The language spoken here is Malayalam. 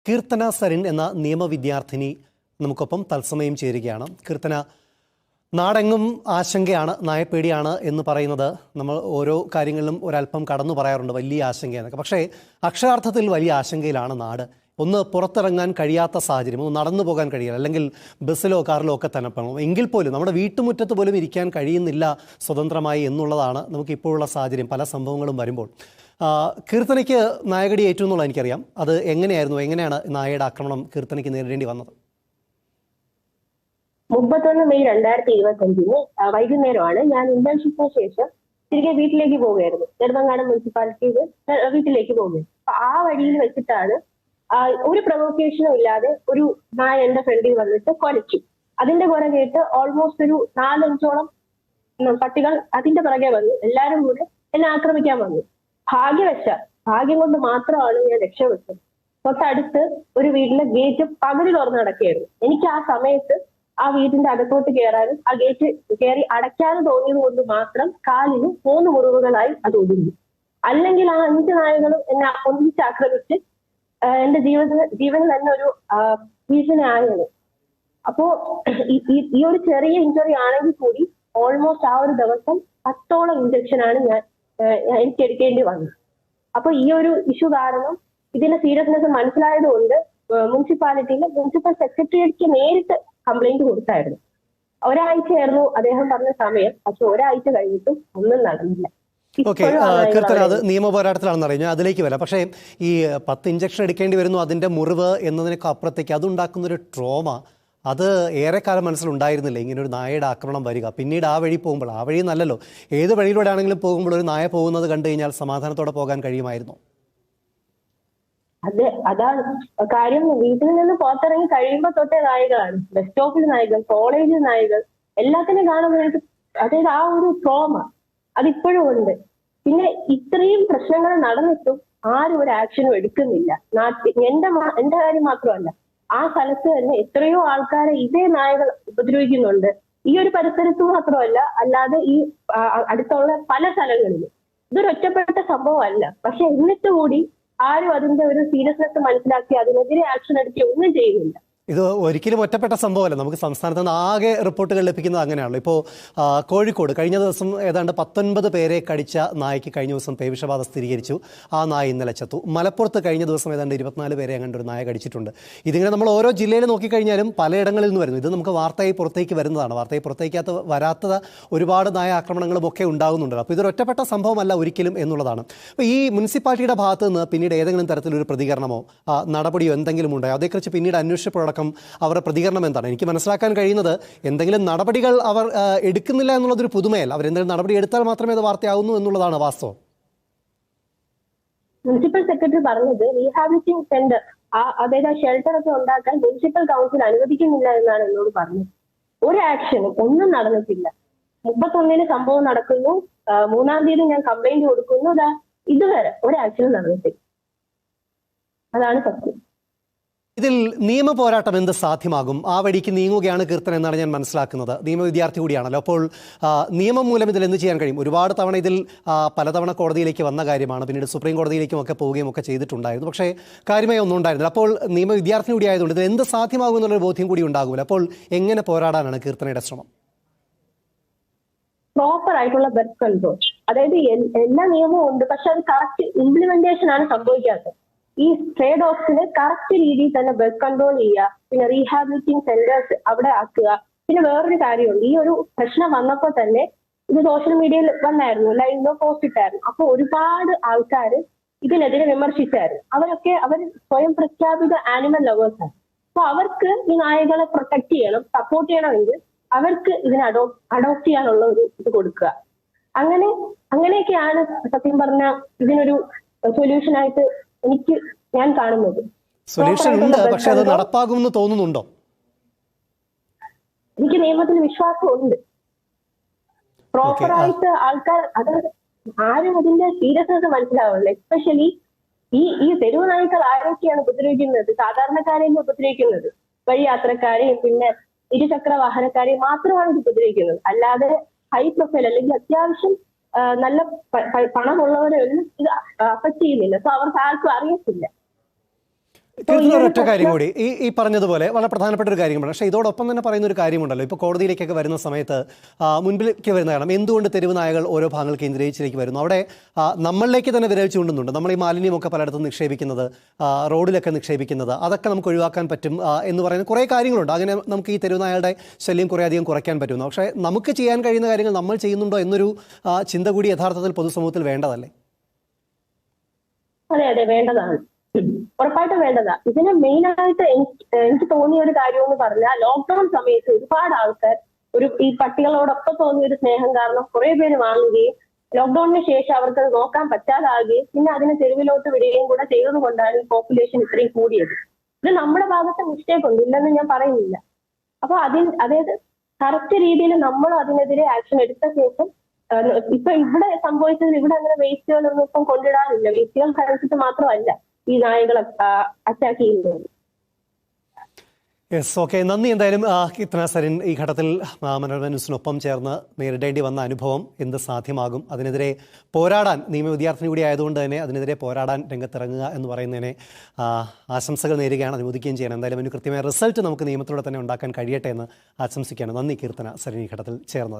കീർത്തന സരിൻ എന്ന നിയമവിദ്യാർത്ഥിനി നമുക്കൊപ്പം തത്സമയം ചേരുകയാണ്. കീർത്തന, നാടെങ്ങും ആശങ്കയാണ്, നായപ്പേടിയാണ് എന്ന് പറയുന്നത് നമ്മൾ ഓരോ കാര്യങ്ങളിലും ഒരല്പം കടന്നു പറയാറുണ്ട്, വലിയ ആശങ്കയെന്നൊക്കെ. പക്ഷേ അക്ഷരാർത്ഥത്തിൽ വലിയ ആശങ്കയിലാണ് നാട്. ഒന്ന് പുറത്തിറങ്ങാൻ കഴിയാത്ത സാഹചര്യം, ഒന്ന് നടന്നു പോകാൻ കഴിയില്ല, അല്ലെങ്കിൽ ബസ്സിലോ കാറിലോ ഒക്കെ തന്നെ പോകണം. എങ്കിൽ പോലും നമ്മുടെ വീട്ടുമുറ്റത്ത് പോലും ഇരിക്കാൻ കഴിയുന്നില്ല സ്വതന്ത്രമായി എന്നുള്ളതാണ് നമുക്കിപ്പോഴുള്ള സാഹചര്യം, പല സംഭവങ്ങളും വരുമ്പോൾ. കീർത്തനയ്ക്ക് നായകടി ഏറ്റു എന്നുള്ള എനിക്കറിയാം. അത് എങ്ങനെയാണ് നായയുടെ ആക്രമണം കീർത്തനയ്ക്ക് നേരിടേണ്ടി വന്നത്? 31 മെയ് 2025 വൈകുന്നേരമാണ് ഞാൻ ഇന്റേൺഷിപ്പിന് ശേഷം തിരികെ വീട്ടിലേക്ക് പോവുകയായിരുന്നു. നെടുമങ്ങാട് മുനിസിപ്പാലിറ്റിയിൽ വീട്ടിലേക്ക് പോകുകയായിരുന്നു. അപ്പൊ ആ വഴിയിൽ വെച്ചിട്ടാണ് ഒരു പ്രൊവോക്കേഷനും ഇല്ലാതെ ഒരു നായ എന്റെ ഫ്രണ്ടിൽ വന്നിട്ട് കൊലച്ചു. അതിന്റെ പുറകേട്ട് ഓൾമോസ്റ്റ് ഒരു 4-5ഓളം പട്ടികൾ അതിന്റെ പുറകെ വന്നു. എല്ലാരും കൂടെ എന്നെ ആക്രമിക്കാൻ വന്നു. ഭാഗ്യം കൊണ്ട് മാത്രമാണ് ഞാൻ രക്ഷപ്പെട്ടത്. തൊട്ടടുത്ത് ഒരു വീട്ടിലെ ഗേറ്റ് പകുതി തുറന്ന് നടക്കുകയായിരുന്നു. എനിക്ക് ആ സമയത്ത് ആ വീടിന്റെ അകത്തോട്ട് കയറാനും ആ ഗേറ്റ് കയറി അടയ്ക്കാനും തോന്നിയത് കൊണ്ട് മാത്രം കാലിന് 3 മുറിവുകളായി അത് ഒതുങ്ങി. അല്ലെങ്കിൽ ആ 5 നായകളും എന്നെ ഒന്നിച്ച് ആക്രമിച്ച് എന്റെ ജീവന് തന്നെ ഒരു ഭീഷണി ആയത്. അപ്പോ ഈ ഒരു ചെറിയ ഇഞ്ചുറി ആണെങ്കിൽ കൂടി ഓൾമോസ്റ്റ് ആ ഒരു ദിവസം 10ഓളം ഇഞ്ചക്ഷനാണ് എനിക്ക് എടുക്കേണ്ടി വന്നത്. അപ്പൊ ഈ ഒരു ഇഷ്യൂ കാരണം ഇതിന്റെ സീരിയസ്നെസ് മനസ്സിലായതുകൊണ്ട് മുനിസിപ്പൽ സെക്രട്ടേറിയറ്റിക്ക് നേരിട്ട് കംപ്ലൈന്റ് കൊടുത്തായിരുന്നു. ഒരാഴ്ചയായിരുന്നു അദ്ദേഹം പറഞ്ഞ സമയം. പക്ഷെ ഒരാഴ്ച കഴിഞ്ഞിട്ടും ഒന്നും നടന്നില്ല. ഓക്കെ കീർത്തന, അത് നിയമ പോരാട്ടത്തിലാണെന്ന് അറിയാം, അതിലേക്ക് വരാം. പക്ഷേ ഈ 10 ഇഞ്ചക്ഷൻ എടുക്കേണ്ടി വരുന്നു, അതിൻ്റെ മുറിവ് എന്നതിനൊക്കെ അപ്പുറത്തേക്ക് അതുണ്ടാക്കുന്നൊരു ട്രോമ, അത് ഏറെക്കാലം മനസ്സിലുണ്ടായിരുന്നില്ല. ഇങ്ങനെ ഒരു നായയുടെ ആക്രമണം വരിക, പിന്നീട് ആ വഴി പോകുമ്പോൾ, ആ വഴി നല്ലല്ലോ, ഏത് വഴിയിലൂടെ ആണെങ്കിലും പോകുമ്പോൾ ഒരു നായ പോകുന്നത് കണ്ടു കഴിഞ്ഞാൽ സമാധാനത്തോടെ പോകാൻ കഴിയുമായിരുന്നു. അതാണ് കാര്യം. വീട്ടിൽ നിന്ന് പുറത്തിറങ്ങി കഴിയുമ്പോൾ തൊട്ടേ നായകളാണ്. ബസ് സ്റ്റോപ്പിൽ നായകൾ, കോളേജിൽ നായകൾ, എല്ലാത്തിനും കാണുമ്പോൾ എനിക്ക് അതായത് ആ ഒരു ട്രോമ അതിപ്പോഴും ഉണ്ട്. പിന്നെ ഇത്രയും പ്രശ്നങ്ങൾ നടന്നിട്ടും ആരും ഒരു ആക്ഷനും എടുക്കുന്നില്ല. എന്റെ കാര്യം മാത്രമല്ല, ആ സ്ഥലത്ത് തന്നെ എത്രയോ ആൾക്കാരെ ഇതേ നായകൾ ഉപദ്രവിക്കുന്നുണ്ട്. ഈ ഒരു പരിസരത്ത് മാത്രമല്ല, അല്ലാതെ ഈ അടുത്തുള്ള പല സ്ഥലങ്ങളിലും. ഇതൊരു ഒറ്റപ്പെട്ട സംഭവമല്ല. പക്ഷെ എന്നിട്ട് കൂടി ആരും അതിന്റെ ഒരു സീരിയസ്നെസ് മനസ്സിലാക്കി അതിനെതിരെ ആക്ഷൻ എടുക്കുകയോ ഒന്നും ചെയ്യുന്നില്ല. ഇത് ഒരിക്കലും ഒറ്റപ്പെട്ട സംഭവമല്ല. നമുക്ക് സംസ്ഥാനത്ത് നിന്ന് ആകെ റിപ്പോർട്ടുകൾ ലഭിക്കുന്നത് അങ്ങനെയാണല്ലോ. ഇപ്പോൾ കോഴിക്കോട് കഴിഞ്ഞ ദിവസം ഏതാണ്ട് 19 പേരെ കടിച്ച നായയ്ക്ക് കഴിഞ്ഞ ദിവസം പേവിഷബാധ സ്ഥിരീകരിച്ചു. ആ നായ ഇന്നലെ ചത്തു. മലപ്പുറത്ത് കഴിഞ്ഞ ദിവസം ഏതാണ്ട് 24 പേരെ അങ്ങോട്ട് ഒരു നായ കടിച്ചിട്ടുണ്ട്. ഇതിങ്ങനെ നമ്മൾ ഓരോ ജില്ലയിൽ നോക്കിക്കഴിഞ്ഞാലും പലയിടങ്ങളിൽ നിന്ന് വരുന്നു. ഇത് നമുക്ക് വാർത്തയായി പുറത്തേക്ക് വരുന്നതാണ്. വാർത്തയായി പുറത്തേക്കകത്ത് വരാത്ത ഒരുപാട് നായ ആക്രമണങ്ങളും ഒക്കെ ഉണ്ടാകുന്നുണ്ട്. അപ്പോൾ ഇതൊരു ഒറ്റപ്പെട്ട സംഭവമല്ല ഒരിക്കലും എന്നുള്ളതാണ്. അപ്പോൾ ഈ മുനിസിപ്പാലിറ്റിയുടെ ഭാഗത്ത് നിന്ന് പിന്നീട് ഏതെങ്കിലും തരത്തിലൊരു പ്രതികരണമോ നടപടിയോ എന്തെങ്കിലും ഉണ്ടായോ? അതേക്കുറിച്ച് പിന്നീട് അന്വേഷിച്ചപ്പോഴടക്കം അവരുടെ പ്രതികരണം എന്താണ്? എനിക്ക് മനസ്സിലാക്കാൻ കഴിയുന്നത് എന്തെങ്കിലും നടപടികൾ അവർ എടുക്കുന്നില്ല എന്നുള്ളതൊരു പുതുമയല്ല. അവരെന്തെങ്കിലും നടപടി എടുത്താൽ മാത്രമേ അത് വാർത്തയാവുന്നു എന്നുള്ളതാണ് വാസ്തവം. മുനിസിപ്പൽ സെക്രട്ടറി പറഞ്ഞത് റീഹാബിലിറ്റിംഗ് സെന്റർ, അതായത് ഷെൽട്ടർ ഒക്കെ ഉണ്ടാക്കാൻ മുനിസിപ്പൽ കൗൺസിൽ അനുവദിക്കുന്നില്ല എന്നാണ് എന്നോട് പറഞ്ഞത്. ഒരു ആക്ഷനും ഒന്നും നടന്നിട്ടില്ല. 31-ന് സംഭവം നടക്കുന്നു, 3-ാം തീയതി ഞാൻ കംപ്ലൈന്റ് കൊടുക്കുന്നു, ഇതുവരെ ഒരു ആക്ഷനും നടന്നിട്ടില്ല. അതാണ് സത്യം. ഇതിൽ നിയമ പോരാട്ടം എന്ത് സാധ്യമാകും? ആ വഴിക്ക് നീങ്ങുകയാണ് കീർത്തന എന്നാണ് ഞാൻ മനസ്സിലാക്കുന്നത്. നിയമ വിദ്യാർത്ഥി കൂടിയാണല്ലോ. അപ്പോൾ നിയമം മൂലം ഇതിൽ എന്ത് ചെയ്യാൻ കഴിയും? ഒരുപാട് തവണ ഇതിൽ പലതവണ കോടതിയിലേക്ക് വന്ന കാര്യമാണ്. പിന്നീട് സുപ്രീം കോടതിയിലേക്കും ഒക്കെ പോവുകയും ഒക്കെ ചെയ്തിട്ടുണ്ടായിരുന്നു. പക്ഷേ കാര്യമായി ഒന്നും ഉണ്ടായിരുന്നില്ല. അപ്പോൾ നിയമ വിദ്യാർത്ഥി കൂടി ആയതുകൊണ്ട് ഇത് എന്ത് സാധ്യമാകും എന്നുള്ളൊരു ബോധ്യം കൂടി ഉണ്ടാകുമല്ലോ. അപ്പോൾ എങ്ങനെ പോരാടാനാണ് കീർത്തനയുടെ ശ്രമം? പ്രോപ്പർ ആയിട്ടുള്ള ബർത്ത് കൺട്രോൾ, അതായത് എല്ലാ നിയമവും ഉണ്ട്, പക്ഷെ അത് കറക്റ്റ് ഇംപ്ലിമെന്റേഷൻ ആണ് സംഭവിക്കാത്തത്. ഈ സ്ട്രേ ഡോഗ്സിന് കറക്റ്റ് രീതിയിൽ തന്നെ ബർത്ത് കൺട്രോൾ ചെയ്യുക, പിന്നെ റീഹാബിലിറ്റിംഗ് സെന്റേഴ്സ് അവിടെ ആക്കുക. പിന്നെ വേറൊരു കാര്യമുണ്ട്, ഈ ഒരു പ്രശ്നം വന്നപ്പോൾ തന്നെ ഇത് സോഷ്യൽ മീഡിയയിൽ വന്നായിരുന്നു, ലൈവിലോ പോസ്റ്റ് ഇട്ടായിരുന്നു. അപ്പൊ ഒരുപാട് ആൾക്കാർ ഇതിനെതിരെ വിമർശിച്ചായിരുന്നു. അവർ സ്വയം പ്രഖ്യാപിത ആനിമൽ ലവേഴ്സാണ്. അപ്പൊ അവർക്ക് ഈ നായകളെ പ്രൊട്ടക്ട് ചെയ്യണം, സപ്പോർട്ട് ചെയ്യണമെങ്കിൽ അവർക്ക് ഇതിനെ അഡോപ്റ്റ് ചെയ്യാനുള്ള ഒരു ഇത് കൊടുക്കുക. അങ്ങനെയൊക്കെയാണ് സത്യം പറഞ്ഞ ഇതിനൊരു സൊല്യൂഷൻ ആയിട്ട് ഞാൻ കാണുന്നത്. സൊല്യൂഷൻ ഉണ്ട്, പക്ഷെ അത് നടപ്പാകുമെന്ന് തോന്നുന്നുണ്ടോ? എനിക്ക് നിയമത്തിൽ വിശ്വാസമുണ്ട്. പ്രോപ്പറായിട്ട് ആൾക്കാർ അത് ആരും അതിന്റെ സീരിയസ്നെസ് മനസ്സിലാവില്ല. എസ്പെഷ്യലി ഈ തെരുവ് നായ്ക്കൾ ആരൊക്കെയാണ് ഉപദ്രവിക്കുന്നത്? സാധാരണക്കാരെയും ഉപദ്രവിക്കുന്നത്, വഴി യാത്രക്കാരെയും പിന്നെ ഇരുചക്ര വാഹനക്കാരെയും മാത്രമാണ് ഇത് ഉപദ്രവിക്കുന്നത്. അല്ലാതെ ഹൈ പ്രൊഫൈൽ അല്ലെങ്കിൽ അത്യാവശ്യം നല്ല പണമുള്ളവരൊന്നും ഇത് അഫക്ട് ചെയ്യുന്നില്ല. സോ അവർക്ക് ആർക്കും അറിയത്തില്ല. കീർത്തന ഒരൊറ്റ കാര്യം കൂടി ഈ പറഞ്ഞതുപോലെ വളരെ പ്രധാനപ്പെട്ട ഒരു കാര്യമാണ്. പക്ഷേ ഇതോടൊപ്പം തന്നെ പറയുന്ന ഒരു കാര്യമുണ്ടല്ലോ, ഇപ്പോൾ കോടതിയിലേക്കൊക്കെ വരുന്ന സമയത്ത് മുൻപിലേക്ക് വരുന്ന കാരണം എന്തുകൊണ്ട് തെരുവ് നായകൾ ഓരോ ഭാഗങ്ങൾ കേന്ദ്രീകരിച്ചിലേക്ക് വരുന്നു, അവിടെ നമ്മളിലേക്ക് തന്നെ വിരൽ ചൂണ്ടുന്നുണ്ട്. നമ്മൾ ഈ മാലിന്യമൊക്കെ പലയിടത്തും നിക്ഷേപിക്കുന്നത്, റോഡിലൊക്കെ നിക്ഷേപിക്കുന്നത്, അതൊക്കെ നമുക്ക് ഒഴിവാക്കാൻ പറ്റും എന്ന് പറയുന്ന കുറേ കാര്യങ്ങളുണ്ട്. അങ്ങനെ നമുക്ക് ഈ തെരുവ് നായകളുടെ ശല്യം കുറേ അധികം കുറയ്ക്കാൻ പറ്റുന്നു. പക്ഷേ നമുക്ക് ചെയ്യാൻ കഴിയുന്ന കാര്യങ്ങൾ നമ്മൾ ചെയ്യുന്നുണ്ടോ എന്നൊരു ചിന്ത കൂടി യഥാർത്ഥത്തിൽ പൊതുസമൂഹത്തിൽ വേണ്ടതല്ലേ? അതെ അതെ, വേണ്ടതാണ്, ഉറപ്പായിട്ടും വേണ്ടതാ. ഇതിന് മെയിൻ ആയിട്ട് എനിക്ക് തോന്നിയ ഒരു കാര്യം എന്ന് പറഞ്ഞാൽ, ലോക്ക്ഡൌൺ സമയത്ത് ഒരുപാട് ആൾക്കാർ ഈ പട്ടികളോടൊപ്പം തോന്നിയ ഒരു സ്നേഹം കാരണം കുറെ പേര് വാങ്ങുകയും ലോക്ക്ഡൌണിന് ശേഷം അവർക്ക് അത് നോക്കാൻ പറ്റാതാകുകയും പിന്നെ അതിനെ തെരുവിലോട്ട് വിടുകയും കൂടെ ചെയ്തത് കൊണ്ടാണ് ഈ പോപ്പുലേഷൻ ഇത്രയും കൂടിയത്. ഇത് നമ്മുടെ ഭാഗത്ത് മിസ്റ്റേക്ക് ഉണ്ട്, ഇല്ലെന്ന് ഞാൻ പറയുന്നില്ല. അപ്പൊ അതായത് കറക്റ്റ് രീതിയിൽ നമ്മൾ അതിനെതിരെ ആക്ഷൻ എടുത്ത ശേഷം, ഇപ്പൊ ഇവിടെ സംഭവിച്ചത്, ഇവിടെ അങ്ങനെ വേസ്റ്റുകളൊന്നും ഇപ്പം കൊണ്ടിടാനില്ല. വേസ്റ്റുകൾ കഴിച്ചിട്ട് മാത്രമല്ല ഈ നായകളെ അറ്റാക്ക് ചെയ്യുന്നത്. യെസ്, ഓക്കെ, നന്ദി. എന്തായാലും കീർത്തന സരിൻ ഈ ഘട്ടത്തിൽ മനോരമ ന്യൂസിനൊപ്പം ചേർന്ന് നേരിടേണ്ടി വന്ന അനുഭവം എന്ത് സാധ്യമാകും, അതിനെതിരെ പോരാടാൻ, നിയമ വിദ്യാർത്ഥിനി കൂടി ആയതുകൊണ്ട് തന്നെ അതിനെതിരെ പോരാടാൻ രംഗത്തിറങ്ങുക എന്ന് പറയുന്നതിനെ ആശംസകൾ നേരുകയാണ്, അനുമോദിക്കുകയും ചെയ്യണം. എന്തായാലും അതിന് കൃത്യമായ റിസൾട്ട് നമുക്ക് നിയമത്തിലൂടെ തന്നെ ഉണ്ടാക്കാൻ കഴിയട്ടെ എന്ന് ആശംസിക്കുകയാണ്. നന്ദി കീർത്തന സരിൻ ഈ ഘട്ടത്തിൽ ചേർന്നത്.